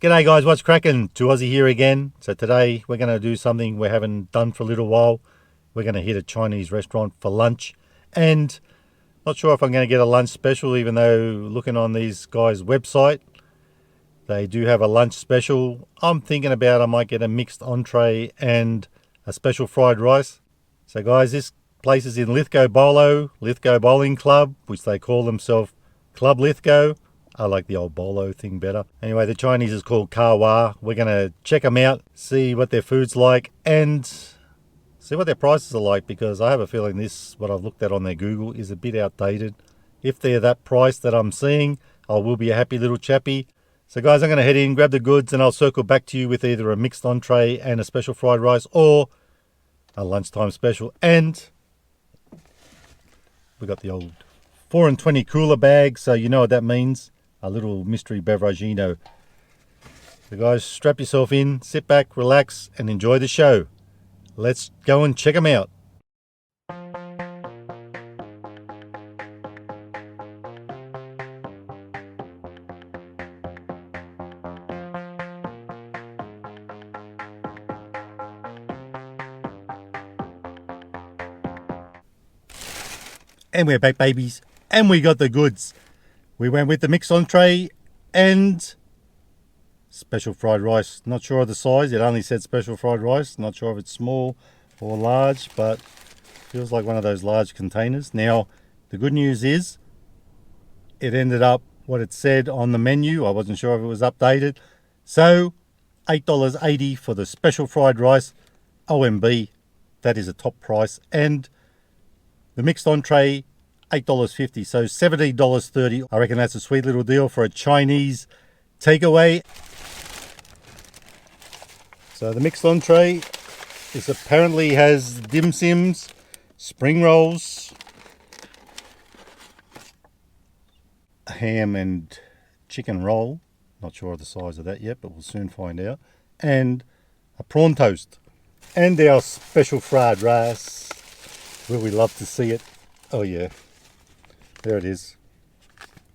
G'day guys, what's cracking? Aussie here again. So today we're going to do something we haven't done for a little while. We're going to hit a Chinese restaurant for lunch. And not sure if I'm going to get a lunch special, even though looking on these guys' website, they do have a lunch special. I'm thinking about I might get a mixed entree and a special fried rice. So guys, this place is in Lithgow Bowling Club, which they call themselves Club Lithgow. I like the old bolo thing better. Anyway, the Chinese is called Kawa. We're going to check them out, see what their food's like, and see what their prices are like, because I have a feeling this, what I've looked at on their Google, is a bit outdated. If they're that price that I'm seeing, I will be a happy little chappy. So guys, I'm going to head in, grab the goods, and I'll circle back to you with either a mixed entree and a special fried rice, or a lunchtime special. And we got the old 4 and 20 cooler bag, so you know what that means. A little mystery beveragino. So guys, strap yourself in, sit back, relax, and enjoy the show. Let's go and check them out. And we're back, babies, and we got the goods. We went with the mixed entree and special fried rice. Not sure of the size. It only said special fried rice. Not sure if it's small or large, but feels like one of those large containers. Now, the good news is it ended up what it said on the menu. I wasn't sure if it was updated. So, $8.80 for the special fried rice. OMB, that is a top price. And the mixed entree, $8.50, so $17.30. I reckon that's a sweet little deal for a Chinese takeaway. So the mixed entree is apparently has dim sims, spring rolls, a ham and chicken roll. Not sure of the size of that yet, but we'll soon find out. And a prawn toast. And our special fried rice. Will we love to see it? Oh yeah. There it is,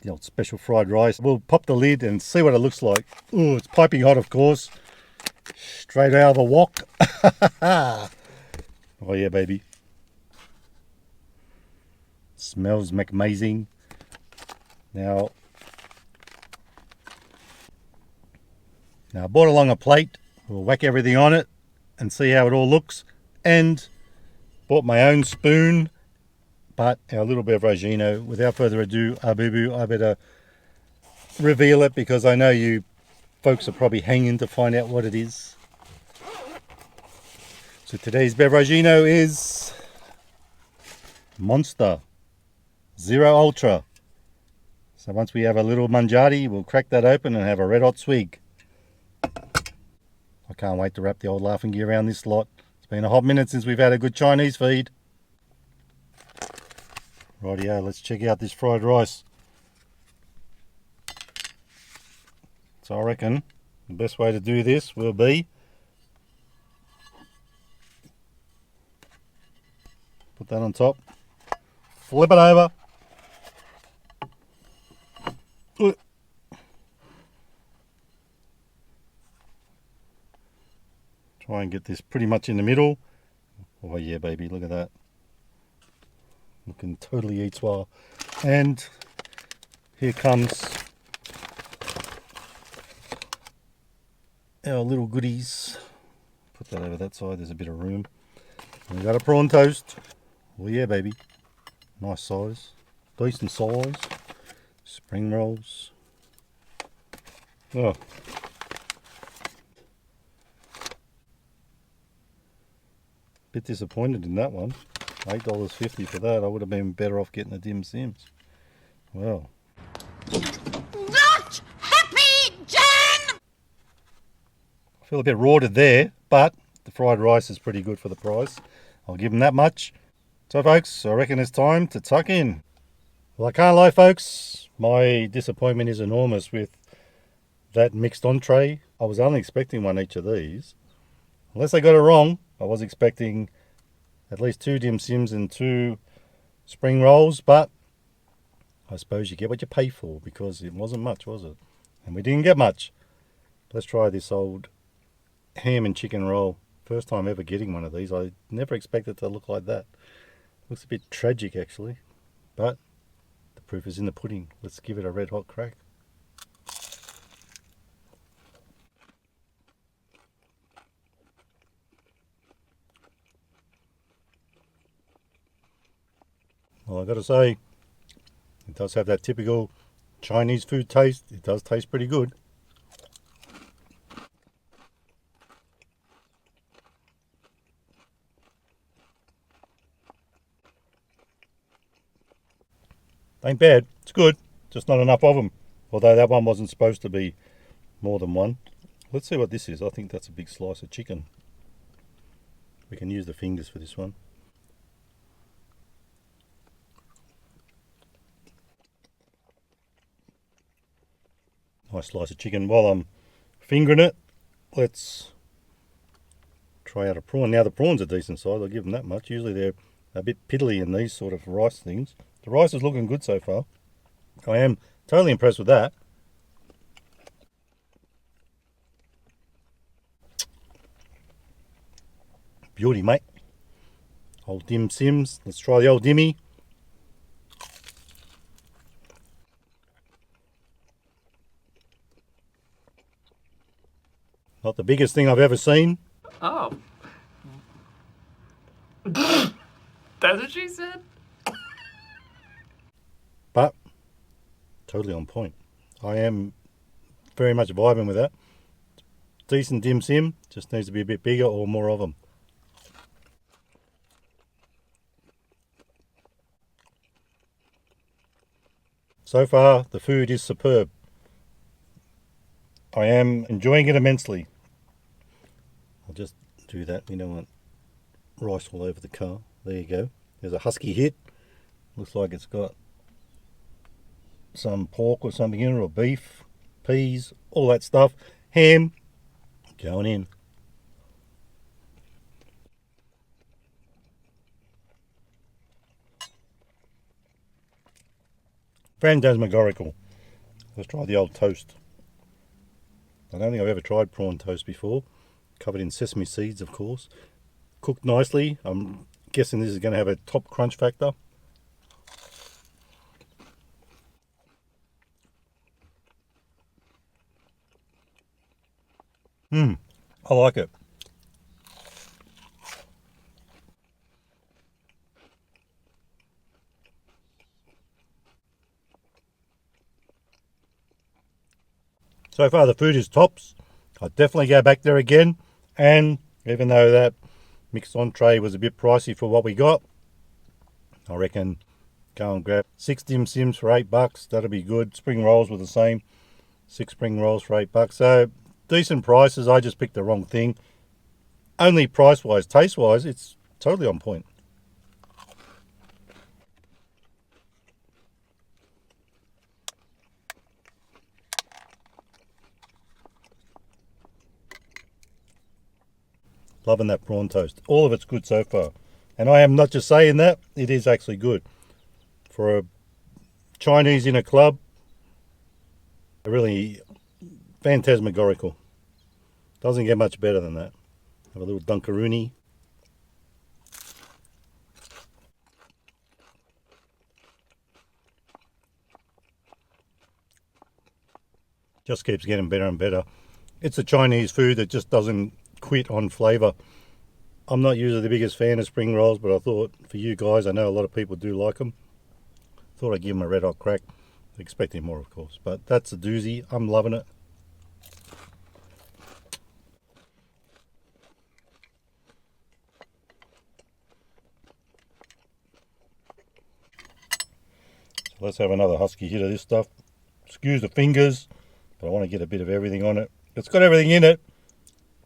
the old special fried rice. We'll pop the lid and see what it looks like. Oh, it's piping hot, of course. Straight out of the wok. Oh yeah, baby. Smells amazing. Now I brought along a plate. We'll whack everything on it and see how it all looks. And bought my own spoon. But our little beveragino, without further ado, I better reveal it, because I know you folks are probably hanging to find out what it is. So today's beveragino is Monster Zero Ultra. So once we have a little manjari, we'll crack that open and have a red hot swig. I can't wait to wrap the old laughing gear around this lot. It's been a hot minute since we've had a good Chinese feed. Rightio, let's check out this fried rice. So I reckon the best way to do this will be put that on top, flip it over, try and get this pretty much in the middle. Oh yeah, baby, look at that. Looking totally eats well. And here comes our little goodies. Put that over that side, there's a bit of room. And we got a prawn toast. Oh yeah, baby. Nice size. Decent size. Spring rolls. Oh. Bit disappointed in that one. $8.50 for that. I would have been better off getting the dim sims. Well. Not happy, Jan! I feel a bit rorted there, but the fried rice is pretty good for the price. I'll give them that much. So folks, I reckon it's time to tuck in. Well, I can't lie, folks. My disappointment is enormous with that mixed entree. I was only expecting one each of these. Unless I got it wrong, I was expecting at least 2 dim sims and 2 spring rolls, but I suppose you get what you pay for, because it wasn't much, was it? And we didn't get much. Let's try this old ham and chicken roll. First time ever getting one of these. I never expected it to look like that. Looks a bit tragic actually, but the proof is in the pudding. Let's give it a red hot crack. Well, I've got to say, it does have that typical Chinese food taste. It does taste pretty good. Ain't bad. It's good. Just not enough of them. Although that one wasn't supposed to be more than one. Let's see what this is. I think that's a big slice of chicken. We can use the fingers for this one. Nice slice of chicken. While I'm fingering it, let's try out a prawn. Now the prawns are decent size. I'll give them that much. Usually they're a bit piddly in these sort of rice things. The rice is looking good so far. I am totally impressed with that. Beauty, mate. Old dim sims. Let's try the old dimmy. Not the biggest thing I've ever seen. Oh. That's what she said? But totally on point. I am very much vibing with that. Decent dim sim. Just needs to be a bit bigger or more of them. So far, the food is superb. I am enjoying it immensely. I'll just do that. We don't want rice all over the car. There you go. There's a husky hit. Looks like it's got some pork or something in it, or beef, peas, all that stuff. Ham going in. Phantasmagorical. Let's try the old toast. I don't think I've ever tried prawn toast before. Covered in sesame seeds, of course. Cooked nicely. I'm guessing this is going to have a top crunch factor. I like it. So far the food is tops. I'd definitely go back there again. And even though that mixed entree was a bit pricey for what we got, I reckon go and grab 6 dim sims for $8. That'll be good. Spring rolls were the same. 6 spring rolls for $8. So decent prices. I just picked the wrong thing. Only price wise, taste wise, it's totally on point. Loving that prawn toast. All of it's good so far. And I am not just saying that, it is actually good. For a Chinese in a club, really phantasmagorical. Doesn't get much better than that. Have a little Dunkaroony. Just keeps getting better and better. It's a Chinese food that just doesn't quit on flavour. I'm not usually the biggest fan of spring rolls, but I thought for you guys, I know a lot of people do like them. Thought I'd give them a red hot crack. Expecting more, of course, but that's a doozy. I'm loving it. So let's have another husky hit of this stuff. Excuse the fingers, but I want to get a bit of everything on it. It's got everything in it.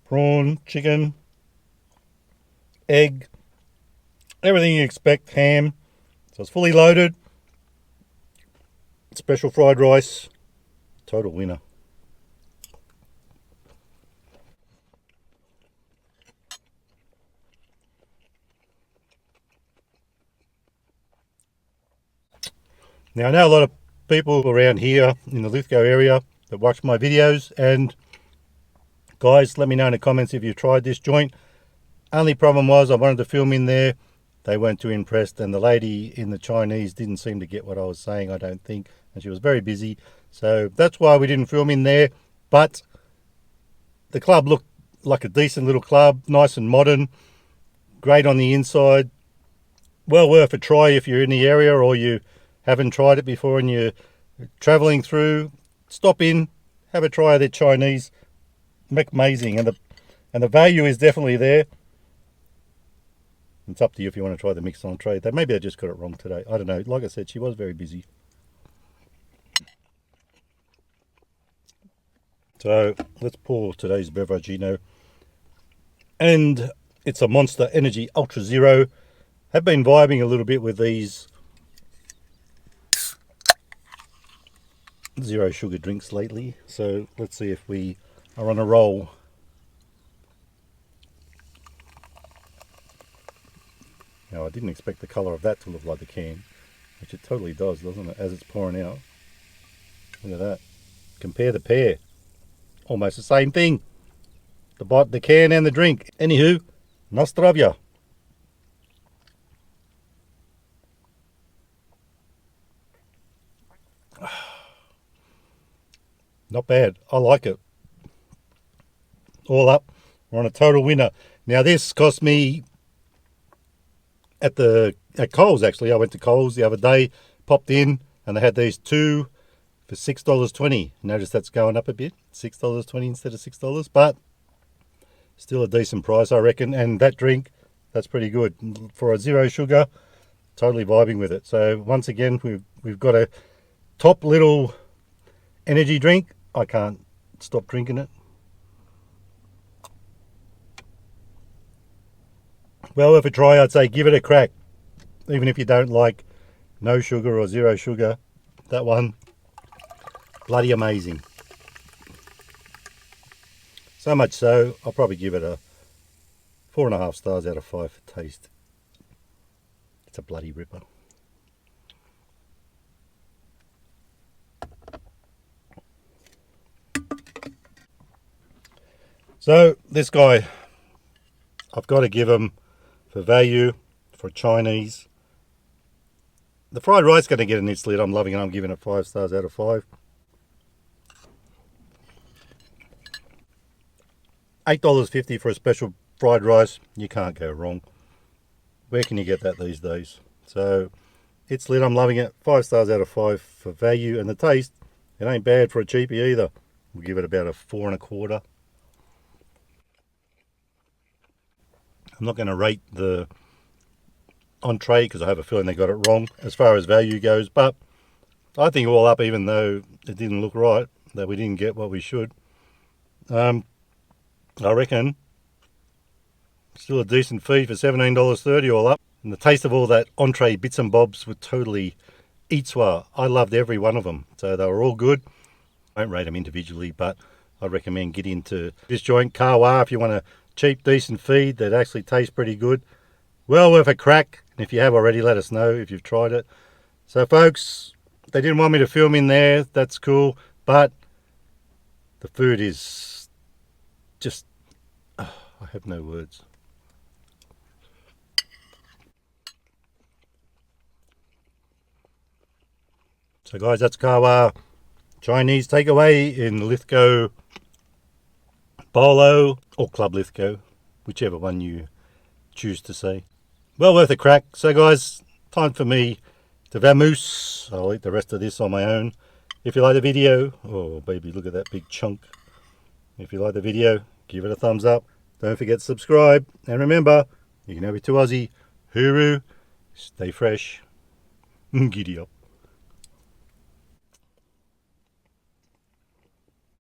Prawn, chicken, egg, everything you expect, ham. So it's fully loaded. Special fried rice. Total winner. Now I know a lot of people around here in the Lithgow area that watch my videos, and Guys, let me know in the comments if you've tried this joint. Only problem was I wanted to film in there. They weren't too impressed, and the lady in the Chinese didn't seem to get what I was saying, I don't think, and she was very busy. So that's why we didn't film in there. But the club looked like a decent little club, nice and modern, great on the inside. Well worth a try if you're in the area or you haven't tried it before and you're traveling through. Stop in, have a try of their Chinese. Amazing, and the value is definitely there. It's up to you if you want to try the mixed entree. Maybe they just got it wrong today. I don't know. Like I said, she was very busy. So let's pour today's beverage, and it's a Monster Energy Ultra Zero. Have been vibing a little bit with these zero sugar drinks lately. So let's see if we are on a roll. Now, I didn't expect the colour of that to look like the can, which it totally does, doesn't it, as it's pouring out. Look at that. Compare the pair. Almost the same thing. The can and the drink. Anywho, na zdravia. Not bad. I like it. All up, we're on a total winner. Now, this cost me at Coles, actually. I went to Coles the other day, popped in, and they had these two for $6.20. Notice that's going up a bit, $6.20 instead of $6, but still a decent price, I reckon. And that drink, that's pretty good for a zero sugar. Totally vibing with it. So once again, we've got a top little energy drink. I can't stop drinking it. Well worth a try. I'd say give it a crack, even if you don't like no sugar or zero sugar. That one, bloody amazing. So much so, I'll probably give it a 4.5 stars out of 5 for taste. It's a bloody ripper. So this guy, I've got to give him, for value, for Chinese. The fried rice is going to get in its lid. I'm loving it. I'm giving it 5 stars out of 5. $8.50 for a special fried rice. You can't go wrong. Where can you get that these days? So its lid, I'm loving it. 5 stars out of 5 for value, and the taste, it ain't bad for a cheapie either. We'll give it about a 4.25. I'm not going to rate the entree because I have a feeling they got it wrong as far as value goes, but I think all up, even though it didn't look right, that we didn't get what we should, I reckon still a decent feed for $17.30 all up. And the taste of all that entree bits and bobs were totally eat-swa. I loved every one of them, so they were all good. I won't rate them individually, but I recommend get into this joint, Kawa, if you want a cheap, decent feed that actually tastes pretty good. Well worth a crack, and if you have already, let us know if you've tried it. So folks, they didn't want me to film in there, that's cool, but the food is just, I have no words. So guys, that's Kawa Chinese takeaway in Lithgow, Bolo, or Club Lithgow, whichever one you choose to say. Well worth a crack. So guys, time for me to vamoose. I'll eat the rest of this on my own. If you like the video, oh baby, look at that big chunk. If you like the video, give it a thumbs up. Don't forget to subscribe. And remember, you can have it to Aussie. Hooroo, stay fresh, giddy up.